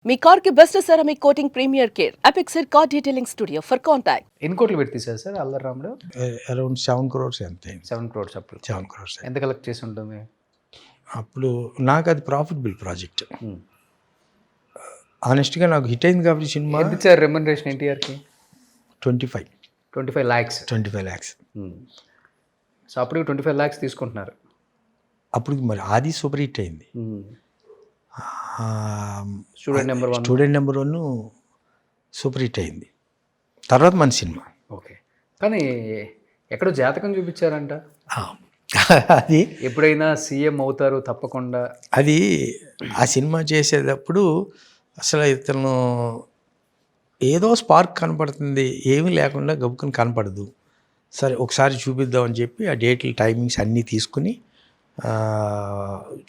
మీ car కి best ceramic coating premier care Apexer car detailing studio for contact. ఎన్ని కోట్లు పెట్టి తీశారు సార్ అల్లరి రాముడు? అరౌండ్ 7 crores అంతే. 7 crores అప్పుడు 7 crores. ఎంత కలెక్ట్ చేసి ఉంటుంది? అప్పుడు నాకు అది ప్రాఫిటబుల్ ప్రాజెక్ట్. ఆనెస్ట్గా నాకు హిట్ అయింది కాబట్టి సినిమా. ఎంత ఇచ్చారు రెమ్యునరేషన్ ఎన్టీఆర్కి? 25 lakhs. సో అప్పుడు 25 lakhs తీసుకుంటున్నారు. అప్పుడు మరి ఆది సూపర్ హిట్ అయింది. స్టూడెంట్ నెంబర్ 1 సూపర్ హిట్ అయింది. తర్వాత మన సినిమా. ఓకే, కానీ ఎక్కడో జాతకం చూపించారంట. అది ఎప్పుడైనా సీఎం అవుతారు తప్పకుండా. అది ఆ సినిమా చేసేటప్పుడు అసలు ఇతను ఏదో స్పార్క్ కనపడుతుంది, ఏమీ లేకుండా గబుక్కుని కనపడదు. సరే ఒకసారి చూపిద్దామని చెప్పి ఆ డేట్లు టైమింగ్స్ అన్నీ తీసుకుని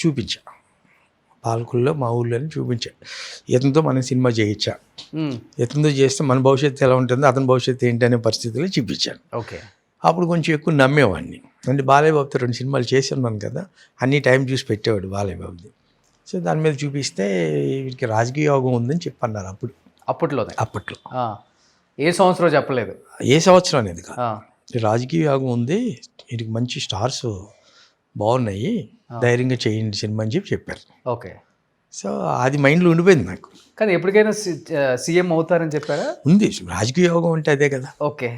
చూపించా. పాలకుల్లో మా ఊళ్ళోనే చూపించా. ఇతనితో మనం సినిమా చేయించా. ఇతనితో చేస్తే మన భవిష్యత్తు ఎలా ఉంటుందో అతని భవిష్యత్తు ఏంటి అనే పరిస్థితుల్లో చూపించాను. ఓకే, అప్పుడు కొంచెం ఎక్కువ నమ్మేవాడిని. అంటే బాలయ్య బాబుతో 2 సినిమాలు చేసి ఉన్నాను కదా, అన్ని టైం చూసి పెట్టేవాడు బాలయ్య బాబుది. సో దాని మీద చూపిస్తే వీరికి రాజకీయ యోగం ఉందని చెప్పన్నారు అప్పట్లో. ఏ సంవత్సరం చెప్పలేదు, ఏ సంవత్సరం అనేది కాదు, రాజకీయ యోగం ఉంది, వీటికి మంచి స్టార్స్ బాగున్నాయి, ధైర్యంగా చేయండి సినిమా అని చెప్పారు. ఓకే, సో అది మైండ్లో ఉండిపోయింది నాకు. కానీ ఎప్పటికైనా సీఎం అవుతారని చెప్పారా? ఉంది, రాజకీయ యోగం అంటే అదే కదా. ఓకే,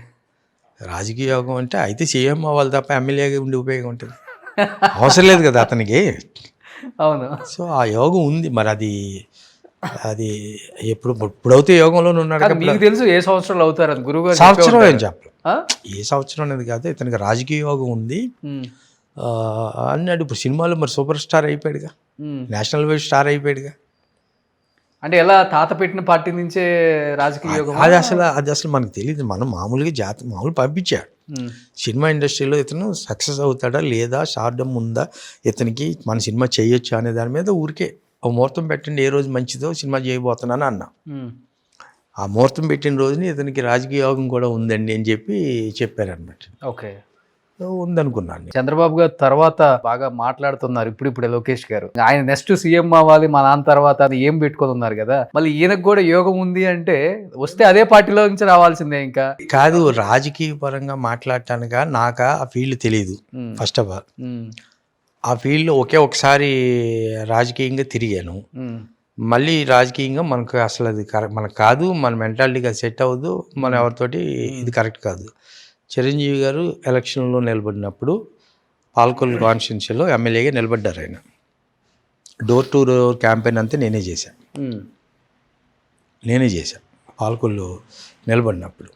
రాజకీయ యోగం అంటే అయితే సీఎం అవ్వాలి తప్ప ఎమ్మెల్యేగా ఉండి ఉపయోగం ఉంటుంది, అవసరం లేదు కదా అతనికి. అవును. సో ఆ యోగం ఉంది. మరి అది ఇప్పుడైతే యోగంలోనే ఉన్నాడు. మీకు తెలుసు ఏ సంవత్సరంలో అవుతారు అని గురువు గారు సంవత్సరం ఏం చెప్పలేదు. ఏ సంవత్సరం అనేది కాదు, ఇతనికి రాజకీయ యోగం ఉంది అన్నాడు. ఇప్పుడు సినిమాలో మరి సూపర్ స్టార్ అయిపోయాడుగా, నేషనల్ వైడ్ స్టార్ అయిపోయాడుగా. అంటే ఎలా తాత పెట్టిన పార్టీ నుంచే రాజకీయ యోగం? అది అసలు మనకు తెలియదు. మనం మామూలుగా మామూలు పంపించాడు. సినిమా ఇండస్ట్రీలో ఇతను సక్సెస్ అవుతాడా లేదా, స్టార్డమ్ ఉందా ఇతనికి, మన సినిమా చేయొచ్చా అనే దాని మీద ఊరికే ఒక ముహూర్తం పెట్టండి, ఏ రోజు మంచిదో సినిమా చేయబోతున్నాను అన్నా. ఆ ముహూర్తం పెట్టిన రోజుని ఇతనికి రాజకీయ యోగం కూడా ఉందండి అని చెప్పి చెప్పారనమాట. ఓకే, ఉందనుకున్నాను. చంద్రబాబు గారు తర్వాత బాగా మాట్లాడుతున్నారు ఇప్పుడే లోకేష్ గారు, ఆయన నెక్స్ట్ సీఎం అవ్వాలి మా నాన్న తర్వాత అని ఏం పెట్టుకొని ఉన్నారు కదా. మళ్ళీ ఈయనకు కూడా యోగం ఉంది అంటే వస్తే అదే పార్టీలో నుంచి రావాల్సిందే. ఇంకా కాదు, రాజకీయ పరంగా మాట్లాడటానిక నాకు ఆ ఫీల్డ్ తెలియదు. ఫస్ట్ ఆఫ్ ఆల్ ఆ ఫీల్డ్లో ఒకసారి రాజకీయంగా తిరిగాను. మళ్ళీ రాజకీయంగా మనకు అసలు అది మనకు కాదు, మన మెంటాలిటీగా సెట్ అవ్వదు, మన ఎవరితోటి ఇది కరెక్ట్ కాదు. చిరంజీవి గారు ఎలక్షన్లో నిలబడినప్పుడు పాలకొల్లు కాన్స్టిట్యున్సీలో ఎమ్మెల్యేగా నిలబడ్డారు. ఆయన డోర్ టు డోర్ క్యాంపెయిన్ అంతా నేనే చేశాను పాలకొల్లు నిలబడినప్పుడు.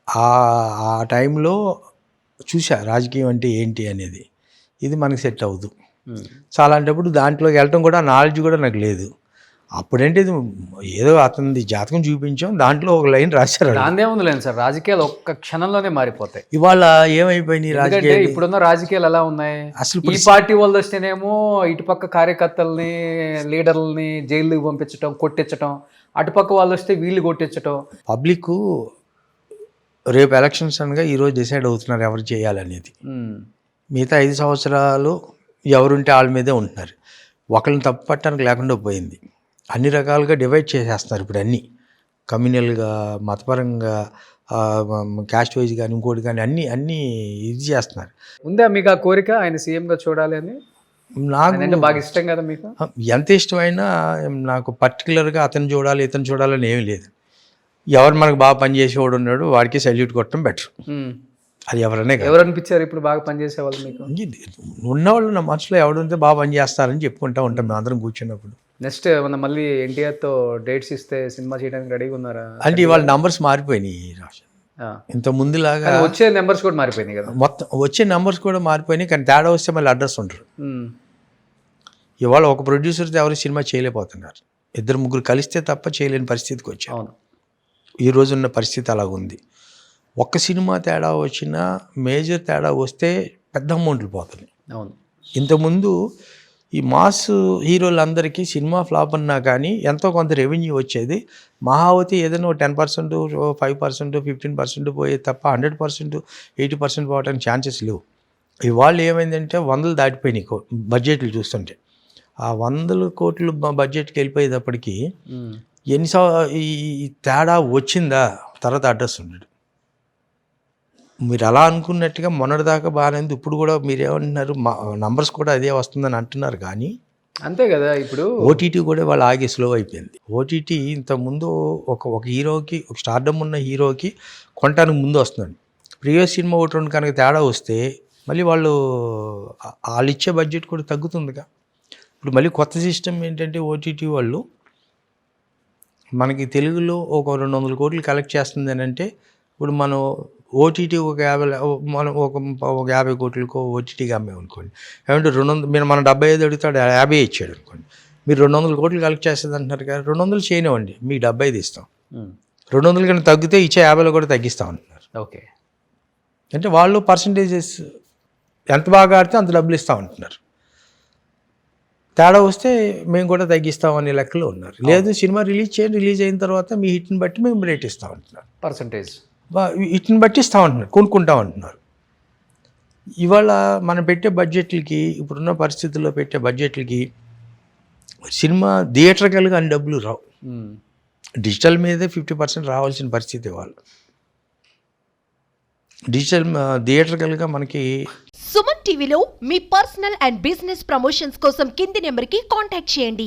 ఆ టైంలో చూసా రాజకీయం అంటే ఏంటి అనేది. ఇది మనకి సెట్ అవ్వదు. సో అలాంటప్పుడు దాంట్లోకి వెళ్ళటం కూడా నాలెడ్జ్ కూడా నాకు లేదు. అప్పుడంటే ఇది ఏదో అతనిది జాతకం చూపించాం, దాంట్లో ఒక లైన్ రాశారు. దాందేముంది లేదు సార్, రాజకీయాలు ఒక్క క్షణంలోనే మారిపోతాయి. ఇవాళ ఏమైపోయినాయి రాజకీయాలు? ఇప్పుడున్న రాజకీయాలు ఎలా ఉన్నాయి? అసలు ఈ పార్టీ వాళ్ళు వస్తేనేమో ఇటుపక్క కార్యకర్తల్ని లీడర్లని జైలుకి పంపించడం, కొట్టించడం, అటుపక్క వాళ్ళు వస్తే వీళ్ళు కొట్టించడం. పబ్లిక్ రేపు ఎలక్షన్స్ అనగా ఈరోజు డిసైడ్ అవుతున్నారు ఎవరు చేయాలనేది. మిగతా 5 సంవత్సరాలు ఎవరుంటే వాళ్ళ మీదే ఉంటున్నారు. ఒకరిని తప్పు పట్టడానికి లేకుండా పోయింది. అన్ని రకాలుగా డివైడ్ చేసేస్తున్నారు ఇప్పుడు, అన్నీ కమ్యూనల్గా, మతపరంగా, క్యాస్ట్ వైజ్ కానీ ఇంకోటి కానీ అన్నీ ఇది చేస్తున్నారు. ఉందా మీకు ఆ కోరిక ఆయన సీఎంగా చూడాలి అని? నాకు బాగా ఇష్టం కదా మీకు. ఎంత ఇష్టమైనా నాకు పర్టికులర్గా అతను చూడాలి ఇతను చూడాలని ఏమీ లేదు. ఎవరు మనకు బాగా పనిచేసేవాడు ఉన్నాడు వాడికి సెల్యూట్ కొట్టడం బెటర్. అది ఎవరు అనిపించారు ఇప్పుడు బాగా పనిచేసే వాళ్ళు మీకు? ఉన్నవాళ్ళు నా మనసులో ఎవడుంటే బాగా పనిచేస్తారని చెప్పుకుంటూ ఉంటాం మేము అందరం కూర్చున్నప్పుడు. నెక్స్ట్ ఏమన్నా మళ్ళీ ఎన్టీఆర్తో డేట్స్ ఇస్తే సినిమా చేయడానికి రెడీగా ఉన్నారా? అంటే ఇవాళ నంబర్స్ మారిపోయినాయి రాషన్. ఇంత ముందులాగా వచ్చే నెంబర్స్ కూడా మారిపోయినాయి కదా. మొత్తం వచ్చే నెంబర్స్ కూడా మారిపోయినాయి, కానీ తేడా వస్తే మళ్ళీ అడ్రస్ ఉండరు. ఇవాళ ఒక ప్రొడ్యూసర్తో ఎవరు సినిమా చేయలేకపోతున్నారు. 2-3 కలిస్తే తప్ప చేయలేని పరిస్థితికి వచ్చారు. అవును, ఈ రోజున్న పరిస్థితి అలాగుంది. ఒక్క సినిమా తేడా వచ్చినా, మేజర్ తేడా వస్తే పెద్ద అమౌంట్లు పోతుంది. అవును, ఇంతకుముందు ఈ మాస్ హీరోలందరికీ సినిమా ఫ్లాప్ అన్నా కానీ ఎంతో కొంత రెవెన్యూ వచ్చేది. మహావతి ఏదైనా 10%, 5%, 15% పోయే తప్ప 100%, 80% పోవడానికి ఛాన్సెస్ లేవు. ఇవాళ ఏమైందంటే 100 దాటిపోయినాయి బడ్జెట్లు చూస్తుంటే. ఆ 100 కోట్లు బడ్జెట్కి వెళ్ళిపోయేటప్పటికి ఎన్ని ఈ తేడా వచ్చిందా తర్వాత అడ్రస్ ఉండడు. మీరు అలా అనుకున్నట్టుగా మొన్నటిదాకా బాగానే ఉంది, ఇప్పుడు కూడా మీరు ఏమంటున్నారు నంబర్స్ కూడా అదే వస్తుందని అంటున్నారు, కానీ అంతే కదా. ఇప్పుడు ఓటీటీ కూడా వాళ్ళు ఆగి స్లో అయిపోయింది. ఓటీటీ ఇంతకుముందు ఒక హీరోకి, ఒక స్టార్డమ్ ఉన్న హీరోకి కొనడానికి ముందు వస్తుందండి. ప్రీవియస్ సినిమా ఒకటి రెండు కనుక తేడా వస్తే మళ్ళీ వాళ్ళు ఇచ్చే బడ్జెట్ కూడా తగ్గుతుందిగా. ఇప్పుడు మళ్ళీ కొత్త సిస్టమ్ ఏంటంటే ఓటీటీ వాళ్ళు మనకి తెలుగులో ఒక 200 కోట్లు కలెక్ట్ చేస్తుంది అని అంటే, ఇప్పుడు మనం ఓటీటీ ఒక 50 కోట్లకో ఓటీటీకి అమ్మేమనుకోండి, ఏమంటే 200 మీరు మన 75 అడుగుతాడు 50 ఇచ్చాడు అనుకోండి, మీరు 200 కోట్లు కలెక్ట్ చేస్తుంది అంటున్నారు కదా, 200 చేయనివ్వండి, మీకు 75 ఇస్తాం. 200 కన్నా తగ్గితే ఇచ్చే 50లో కూడా తగ్గిస్తాం అంటున్నారు. ఓకే, అంటే వాళ్ళు పర్సంటేజెస్ ఎంత బాగా ఆడితే అంత డబ్బులు ఇస్తాం అంటున్నారు. తేడా వస్తే మేము కూడా తగ్గిస్తాం అనే లెక్కలో ఉన్నారు. లేదు సినిమా రిలీజ్ చేయండి, రిలీజ్ అయిన తర్వాత మీ హిట్ని బట్టి మేము రేట్ ఇస్తాం అంటున్నారు. పర్సంటేజ్ హిట్ని బట్టి ఇస్తాం అంటున్నారు, కొనుక్కుంటాం అంటున్నారు. ఇవాళ మనం పెట్టే బడ్జెట్లకి, ఇప్పుడున్న పరిస్థితుల్లో పెట్టే బడ్జెట్లకి సినిమా థియేటర్కల్గా అన్ని డబ్బులు రావు. డిజిటల్ మీదే 50% రావాల్సిన పరిస్థితి వాళ్ళు. డిజిటల్ థియేటర్కల్గా మనకి. సుమన్ టీవీలో మీ పర్సనల్ అండ్ బిజినెస్ ప్రమోషన్స్ కోసం కింది నెంబర్కి కాంటాక్ట్ చేయండి.